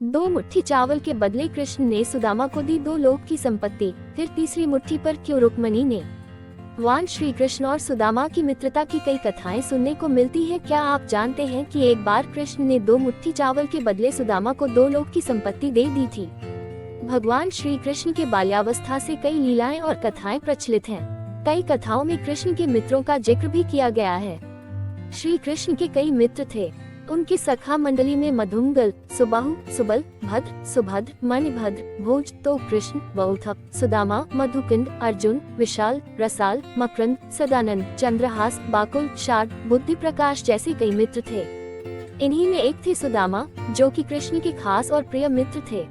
दो मुट्ठी चावल के बदले कृष्ण ने सुदामा को दी 2 लोक की संपत्ति, फिर तीसरी मुट्ठी पर क्यों रुक्मणी ने? भगवान श्री कृष्ण और सुदामा की मित्रता की कई कथाएं सुनने को मिलती है। क्या आप जानते हैं कि एक बार कृष्ण ने 2 मुट्ठी चावल के बदले सुदामा को 2 लोक की संपत्ति दे दी थी। भगवान श्री कृष्ण के बाल्यावस्था से कई लीलाएं और कथाएं प्रचलित हैं। कई कथाओं में कृष्ण के मित्रों का जिक्र भी किया गया है। श्री कृष्ण के कई मित्र थे। उनकी सखा मंडली में मधुमंगल, सुबाहु, सुबल, भद्र, सुभद्र, मणिभद्र, भोज, तो कृष्ण, बौथप, सुदामा, मधुकुंद, अर्जुन, विशाल, रसाल, मकरंद, सदानंद, चंद्रहास, बाकुल, शार्द, बुद्धि प्रकाश जैसे कई मित्र थे। इन्हीं में एक थे सुदामा, जो कि कृष्ण के खास और प्रिय मित्र थे।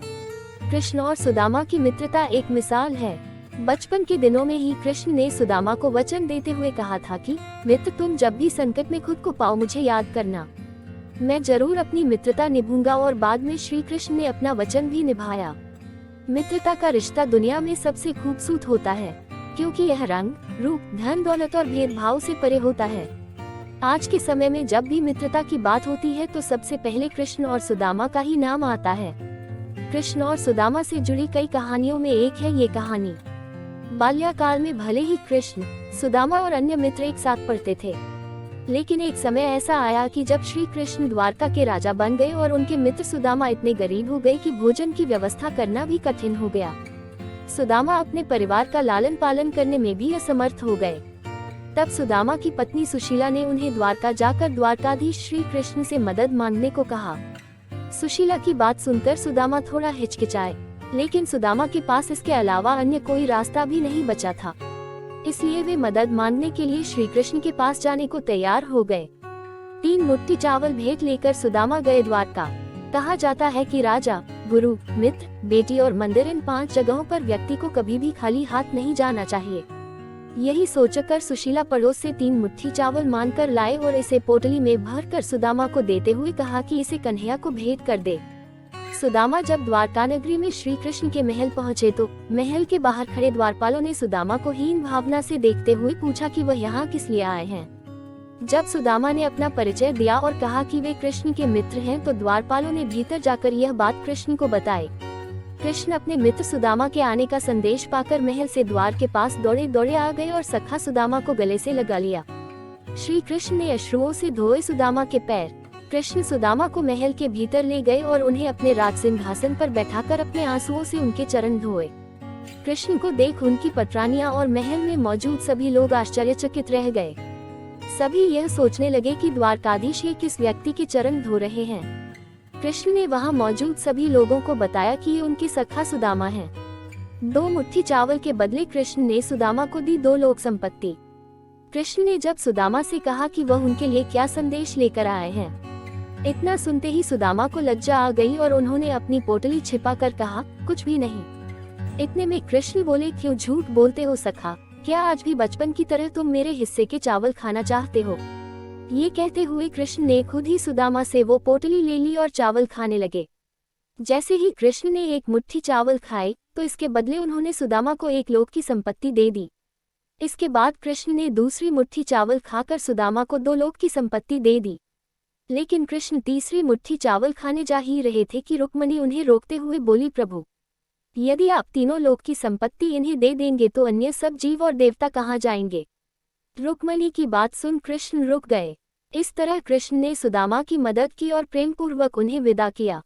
कृष्ण और सुदामा की मित्रता एक मिसाल है। बचपन के दिनों में ही कृष्ण ने सुदामा को वचन देते हुए कहा था कि मित्र, तुम जब भी संकट में खुद को पाओ मुझे याद करना, मैं जरूर अपनी मित्रता निभाऊंगा। और बाद में श्री कृष्ण ने अपना वचन भी निभाया। मित्रता का रिश्ता दुनिया में सबसे खूबसूरत होता है, क्योंकि यह रंग, रूप, धन दौलत और भेदभाव से परे होता है। आज के समय में जब भी मित्रता की बात होती है तो सबसे पहले कृष्ण और सुदामा का ही नाम आता है। कृष्ण और सुदामा से जुड़ी कई कहानियों में एक है ये कहानी। बाल्यकाल में भले ही कृष्ण, सुदामा और अन्य मित्र एक साथ पढ़ते थे, लेकिन एक समय ऐसा आया कि जब श्री कृष्ण द्वारका के राजा बन गए और उनके मित्र सुदामा इतने गरीब हो गए कि भोजन की व्यवस्था करना भी कठिन हो गया। सुदामा अपने परिवार का लालन पालन करने में भी असमर्थ हो गए। तब सुदामा की पत्नी सुशीला ने उन्हें द्वारका जाकर द्वारकाधीश श्री कृष्ण से मदद मांगने को कहा। सुशीला की बात सुनकर सुदामा थोड़ा हिचकिचाए, लेकिन सुदामा के पास इसके अलावा अन्य कोई रास्ता भी नहीं बचा था, इसलिए वे मदद मांगने के लिए श्री कृष्ण के पास जाने को तैयार हो गए। 3 मुट्ठी चावल भेंट लेकर सुदामा गए द्वारका। कहा जाता है कि राजा, गुरु, मित्र, बेटी और मंदिर, इन 5 जगहों पर व्यक्ति को कभी भी खाली हाथ नहीं जाना चाहिए। यही सोचकर सुशीला पड़ोस से 3 मुट्ठी चावल मांगकर लाए और इसे पोटली में भरकर सुदामा को देते हुए कहा कि इसे कन्हैया को भेंट कर दे। सुदामा जब द्वारका नगरी में श्री कृष्ण के महल पहुँचे तो महल के बाहर खड़े द्वारपालों ने सुदामा को हीन भावना से देखते हुए पूछा कि वह यहाँ किस लिए आए हैं। जब सुदामा ने अपना परिचय दिया और कहा कि वे कृष्ण के मित्र हैं तो द्वारपालों ने भीतर जाकर यह बात कृष्ण को बताई। कृष्ण अपने मित्र सुदामा के आने का संदेश पाकर महल से द्वार के पास दौड़े दौड़े आ गए और सखा सुदामा को गले से लगा लिया। श्री कृष्ण ने अश्रुओं से धोए सुदामा के पैर। कृष्ण सुदामा को महल के भीतर ले गए और उन्हें अपने राज सिंहासन पर बैठाकर अपने आंसुओं से उनके चरण धोए। कृष्ण को देख उनकी पटरानियां और महल में मौजूद सभी लोग आश्चर्यचकित रह गए। सभी यह सोचने लगे कि द्वारकाधीश ये किस व्यक्ति के चरण धो रहे हैं। कृष्ण ने वहां मौजूद सभी लोगों को बताया कि ये उनके सखा सुदामा हैं। 2 मुट्ठी चावल के बदले कृष्ण ने सुदामा को दी 2 लोक संपत्ति। कृष्ण ने जब सुदामा से कहा कि वह उनके लिए क्या संदेश लेकर आए हैं, इतना सुनते ही सुदामा को लज्जा आ गई और उन्होंने अपनी पोटली छिपाकर कहा, कुछ भी नहीं। इतने में कृष्ण बोले, क्यों झूठ बोलते हो सखा, क्या आज भी बचपन की तरह तुम मेरे हिस्से के चावल खाना चाहते हो? ये कहते हुए कृष्ण ने खुद ही सुदामा से वो पोटली ले ली और चावल खाने लगे। जैसे ही कृष्ण ने 1 मुट्ठी चावल खाए तो इसके बदले उन्होंने सुदामा को 1 लोक की संपत्ति दे दी। इसके बाद कृष्ण ने दूसरी मुट्ठी चावल खाकर सुदामा को 2 लोक की संपत्ति दे दी। लेकिन कृष्ण तीसरी मुट्ठी चावल खाने जा ही रहे थे कि रुक्मणी उन्हें रोकते हुए बोली, प्रभु, यदि आप 3 लोक की संपत्ति इन्हें दे देंगे तो अन्य सब जीव और देवता कहाँ जाएंगे? रुक्मणी की बात सुन कृष्ण रुक गए। इस तरह कृष्ण ने सुदामा की मदद की और प्रेम पूर्वक उन्हें विदा किया।